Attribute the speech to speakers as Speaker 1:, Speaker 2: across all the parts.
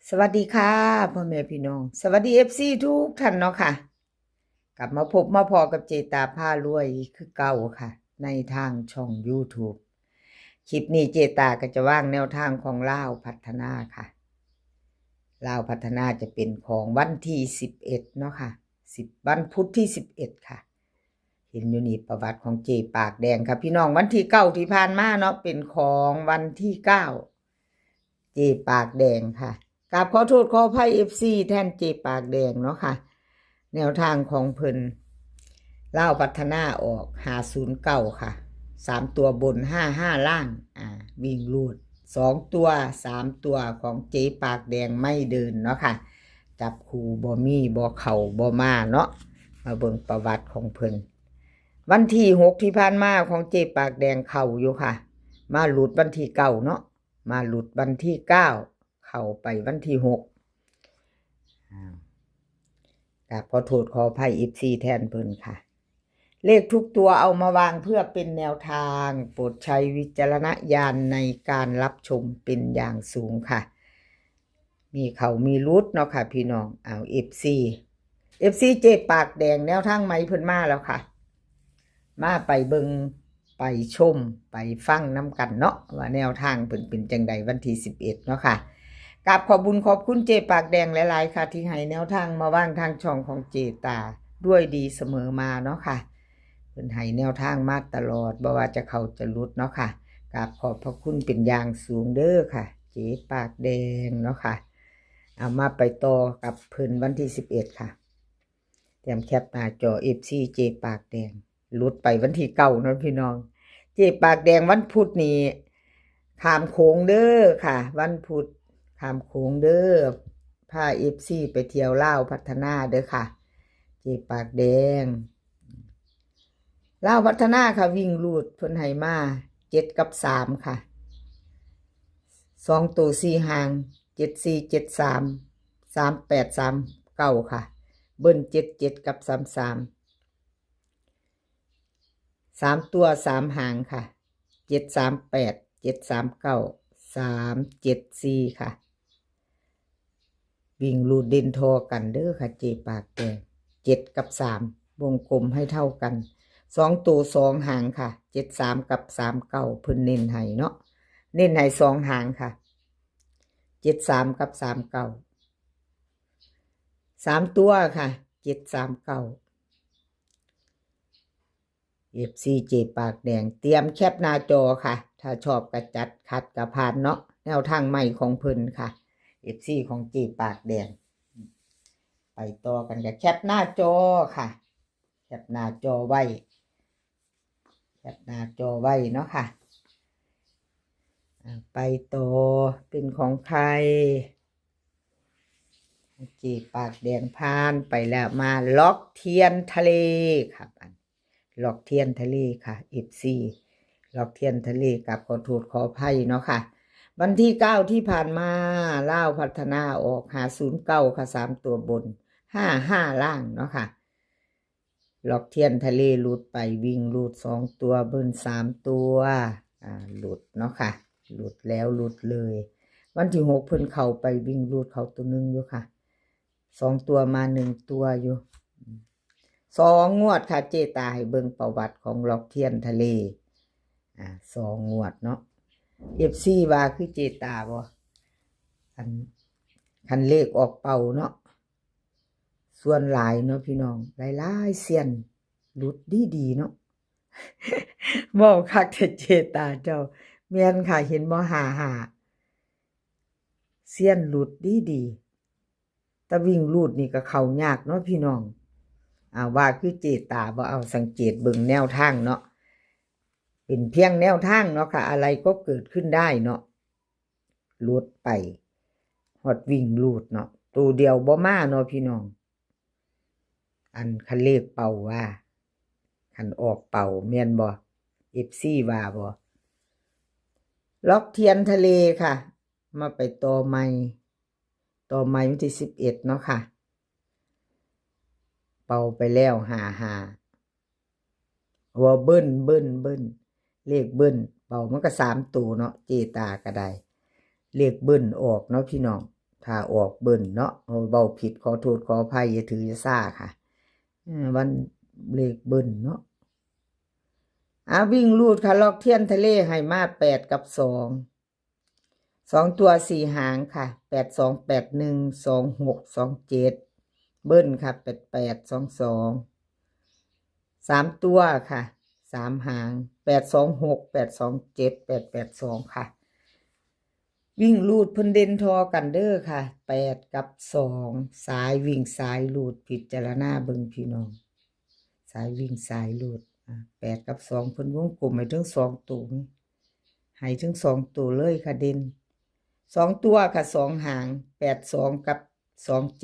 Speaker 1: สวัสดีค่ะพ่อแม่พี่น้องสวัสดีFCทุกท่านเนาะค่ะกลับมาพบมาพอกับเจตาผ้ารวยคือเก่าค่ะในทางช่อง YouTube คลิปนี้เจตาก็จะว่างแนวทางของลาวพัฒนาค่ะลาวพัฒนาจะเป็นของวันที่11เนาะค่ะวันพุธที่11ค่ะเห็นอยู่นี่ประวัติของเจปากแดงค่ะพี่น้องวันที่9ที่ผ่านมาเนาะเป็นของวันที่9เจปากแดงค่ะกราบขอโทษขออภัย FC แทนเจปากแดงเนาะค่ะแนวทางของเพิ่นลาวพัฒนาออก509ค่ะ3ตัวบน55ล่างวิ่งรูด2ตัว3ตัวของเจปากแดงไม่เดินเนาะค่ะจับคู่บ่มีบ่เข้าบ่มาเนาะมาเบิ่งประวัติของเพิ่นวันที่6ที่ผ่านมาของเจปากแดงเข้าอยู่ค่ะมาหลุดวันที่9เนาะมาหลุดวันที่9เข้าไปวันที่6ขอโทษขออภัย FC แทนเพิ่นค่ะเลขทุกตัวเอามาวางเพื่อเป็นแนวทางโปรดใช้วิจารณญาณในการรับชมเป็นอย่างสูงค่ะมีเขามีรุดเนาะค่ะพี่น้องเอา FC เจ็บปากแดงแนวทางไหมเพิ่นมาแล้วค่ะมาไปเบิงไปชมไปฟังน้ำกันเนาะว่าแนวทางเพิ่นเป็นจังใดวันที่11เนาะค่ะกราบขอบบุญขอบคุณเจปากแดงหลายๆค่ะที่ให้แนวทางมาว่างทางช่องของเจตาด้วยดีเสมอมาเนาะค่ะเพิ่นให้แนวทางมาตลอดบ่ว่าจะเข้าจะหลุดเนาะค่ะกราบขอบพระคุณเป็นอย่างสูงเด้อค่ะเจปากแดงเนาะค่ะเอามาไปต่อกับเพิ่นวันที่11ค่ะเตรียมแคปหน้าจอ FC เจปากแดงหลุดไปวันที่9เนาะพี่น้องเจปากแดงวันพุธนี้ข้ามโค้งเด้อค่ะวันพุธข้ามโค้งเด้อพา FC ไปเที่ยวลาวพัฒนาเด้อค่ะเจปากแดงลาวพัฒนาค่ะวิ่งรูดเพิ่นให้มา7กับ3ค่ะ2ตัว4หาง74 73 38 39ค่ะเบิ้ล77กับ33 3ตัว3หางค่ะ738 739 374ค่ะวิ่งรูดเด่นทอกันเด้อค่ะเจปากแดง7กับ3วงกลมให้เท่ากัน2ตัว2หางค่ะ73กับ39เพิ่นเน้นให้เนาะเน้นให้2หางค่ะ73กับ39 3ตัวค่ะ739 FC เจปากแดงเตรียมแคปหน้าจอค่ะถ้าชอบกระจัดขัดกระพานเนาะแนวทางใหม่ของเพิ่นค่ะ FC ของเจปากแดงไปต่อกันกับแคปหน้าจอค่ะแคปหน้าจอไว้แคปหน้าจอไว้เนาะค่ะไปต่อเป็นของใครเจปากแดงผ่านไปแล้วมาล็อกเทียนทะเลค่ะล็อกเทียนทะเลค่ะ FC ล็อกเทียนทะเลกับขอโทษขออภัยเนาะค่ะวันที่9ที่ผ่านมาลาวพัฒนาออก509ค่ะ3ตัวบน55ล่างเนาะค่ะล็อกเทียนทะเลหลุดไปวิ่งหลุด2ตัวเบิ้ล3ตัวหลุดเนาะค่ะหลุดแล้วหลุดเลยวันที่6เพิ่นเข้าไปวิ่งหลุดเข้าตัวนึงอยู่ค่ะ2ตัวมา1ตัวอยู่2งวดค่ะเจตาให้เบิ่งประวัติของล็อกเทียนทะเล2งวดเนาะ FC ว่าคือเจตาบ่คันเลขออกเป่าเนาะส่วนหลายเนาะพี่น้องหลายๆเซียนหลุดดีเนาะบอกคักแต่เจตาเจ้าแม่นค่ะเห็นบ่เซียนหลุดดีแต่วิ่งรูดนี่ก็เข้ายากเนาะพี่น้องว่าคือเจตาบ่เอาสังเกตเบิ่งแนวทางเนาะเป็นเพียงแนวทางเนาะค่ะอะไรก็เกิดขึ้นได้เนาะรูดไปฮอดวิ่งรูดเนาะตัวเดียวบ่มาเนาะพี่น้องคันเลขเป่าว่าคันออกเป่าแม่นบ่ FC ว่าบ่ล็อกเทียนทะเลค่ะมาไปต่อใหม่วันที่11เนาะค่ะเป่าไปแล้วว่าเบิ้ลเลขเบิ้ลเป่ามันก็3ตัวเนาะเจตาก็ได้เลขเบิ้ลออกเนาะพี่น้อง ถ้าออกเบิ่นเนาะเบาผิดขอโทษขออภัยอย่าถืออย่าซ่าค่ะวันเลขเบิ่นเนาะวิ่งลูดค่ะล็อกเทียนทะเลให้มา8 กับ 2ตัว4 หางค่ะ8 2 8 1 2 6 2 7เบิ้ลค่ะ8 8 2 2 3ตัวค่ะ3 หาง8 2 6 8 2 7 8 8 2ค่ะวิ่งลูดเพิ่นเด่นทอกันเด้อค่ะ8 กับ 2สายวิ่งสายลูดพิจารณาเบิ่งพี่น้องสายวิ่งสายลูด8 กับ 2เพิ่นวงกลมให้ถึง2ตัวให้ถึง2ตัวเลยค่ะเด่น2ตัวค่ะ2 หาง8 2 กับ 2 7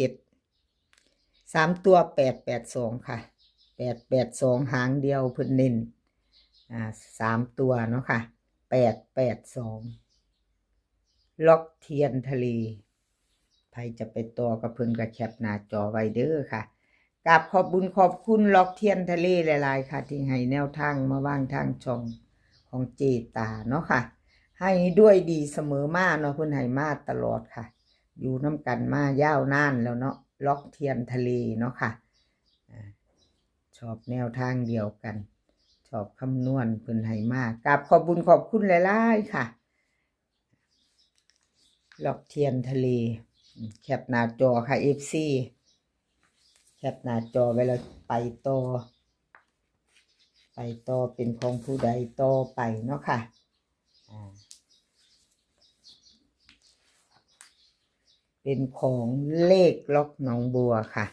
Speaker 1: 3ตัว8 8 2ค่ะ8 8 2หางเดียวเพิ่นเน้น3ตัวเนาะค่ะ8 8 2ล็อกเทียนทะเลใครจะไปต่อกับเพิ่นก็แคปหน้าจอไว้เด้อค่ะกราบขอบบุญขอบคุณล็อกเทียนทะเลหลายๆค่ะที่ให้แนวทางมาวางทางช่องของเจตาเนาะค่ะให้ด้วยดีเสมอมาเนาะเพิ่นให้มาตลอดค่ะอยู่น้ำกันมายาวนานแล้วเนาะล็อกเทียนทะเลเนาะค่ะชอบแนวทางเดียวกันชอบคำนวณเพิ่นให้มากกราบขอบบุญขอบคุณหลายๆค่ะล็อกเทียนทะเลแคปหน้าจอค่ะ FC แคปหน้าจอไว้แล้วไปต่อเป็นของผู้ใดต่อไปเนาะค่ะเป็นของเลขล็อกหนองบัวค่ะ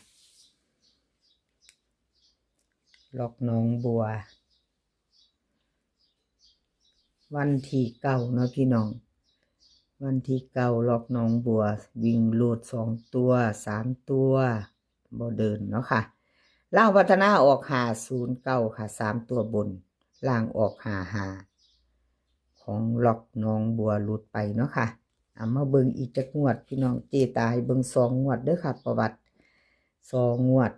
Speaker 1: ล็อกหนองบัววันที่9เนาะพี่น้องวันที่9ล็อกหนองบัววิ่งลูด2ตัว3ตัวบ่เดินเนาะค่ะล่างพัฒนาออก509ค่ะ3ตัวบนล่างออก55ของล็อกหนองบัวหลุดไปเนาะค่ะมาเบิ่งอีกจักงวดพี่น้องเจตาให้เบิ่ง2งวดเด้อค่ะประวัติ2งวด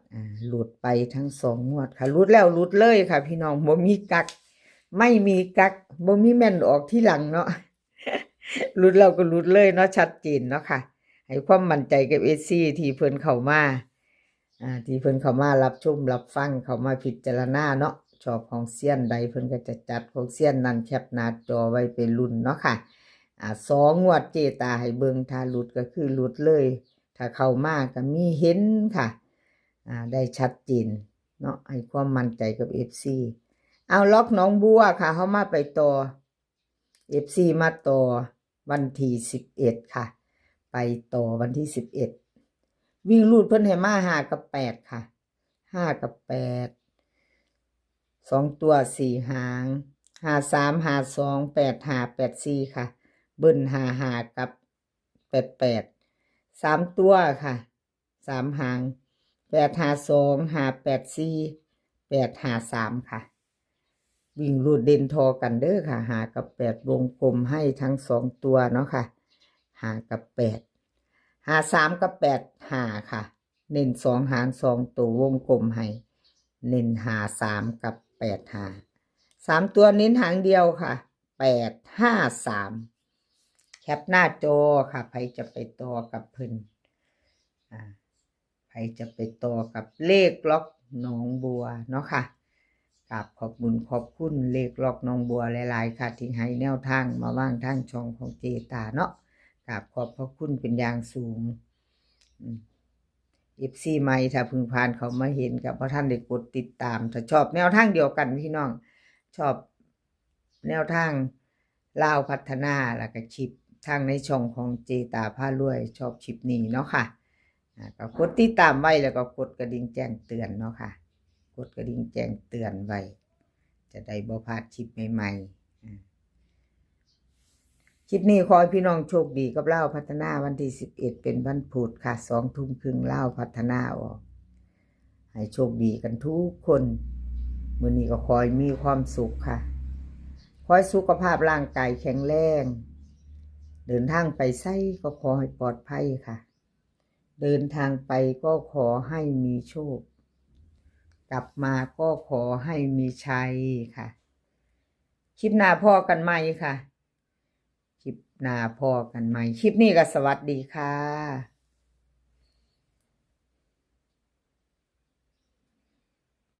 Speaker 1: หลุดไปทั้ง2งวดค่ะหลุดแล้วหลุดเลยค่ะพี่น้องบ่มีกักไม่มีกักบ่มีแม่นออกที่หลังเนาะหลุดแล้วก็หลุดเลยเนาะชัดเจนเนาะค่ะให้ความมั่นใจกับ SC ที่เพิ่นเข้ามาที่เพิ่นเข้ามารับชมรับฟังเข้ามาพิจารณาเนาะชอบของเซียนใดเพิ่นก็จะจัดของเซียนนั้นแคปหน้าจอไว้เป็นรุ่นเนาะค่ะ2งวดเจตาให้เบิ่งถ้าหลุดก็คือหลุดเลยถ้าเข้ามาก็มีเห็นค่ะได้ชัดเจนเนาะให้ความมั่นใจกับ FC เอาล็อกหนองบัวค่ะเฮามาไปต่อ FC มาต่อวันที่11ค่ะไปต่อวันที่11วิ่งลูดเพิ่นให้มา5 กับ 8ค่ะ5 กับ 8 2ตัว4 หาง5 3 5 2 8 5 8 4ค่ะเบิ้ล5 กับ8 8 3ตัวค่ะ3 หาง8 5 2 5 8 4 8 5 3ค่ะวิ่งลูดเด่นทอกันเด้อค่ะ5 กับ 8วงกลมให้ทั้ง2ตัวเนาะค่ะ5 กับ 8 3 กับ 8 5ค่ะเน้น2 หาง2ตัววงกลมให้เน้น3 กับ 8 3ตัวเน้นหางเดียวค่ะ8 5 3แคปหน้าจอค่ะใครจะไปต่อกับเพิ่นใครจะไปต่อกับเลขล็อกหนองบัวเนาะค่ะกราบขอบบุญขอบคุณเลขล็อกหนองบัวหลายๆค่ะที่ให้แนวทางมาว่างทางช่องของเจตาเนาะกราบขอบพระคุณเป็นอย่างสูงFC ใหม่ถ้าเพิ่งผ่านเขามาเห็นกับพระท่านได้กดติดตามถ้าชอบแนวทางเดียวกันพี่น้องชอบแนวทางลาวพัฒนาแล้วก็ชิปทางในช่องของเจตาพารวยชอบชิปนี้เนาะค่ะก็กดติดตามไว้แล้วก็กดกระดิ่งแจ้งเตือนเนาะค่ะกดกระดิ่งแจ้งเตือนไว้จะได้บ่พลาดคลิปใหม่ๆคลิปนี้ขอให้พี่น้องโชคดีกับลาวพัฒนาวันที่11เป็นวันพุธค่ะ20:30นลาวพัฒนาออกให้โชคดีกันทุกคนมื้อนี้ก็ขอให้มีความสุขค่ะขอให้สุขภาพร่างกายแข็งแรงเดินทางไปไสก็ขอให้ปลอดภัยค่ะเดินทางไปก็ขอให้มีโชคกลับมาก็ขอให้มีชัยค่ะคลิปหน้าพ่อกันใหม่ค่ะค คลิปหน้าพอกันใหม่ คลิปนี้ก็สวัสดีค่ะ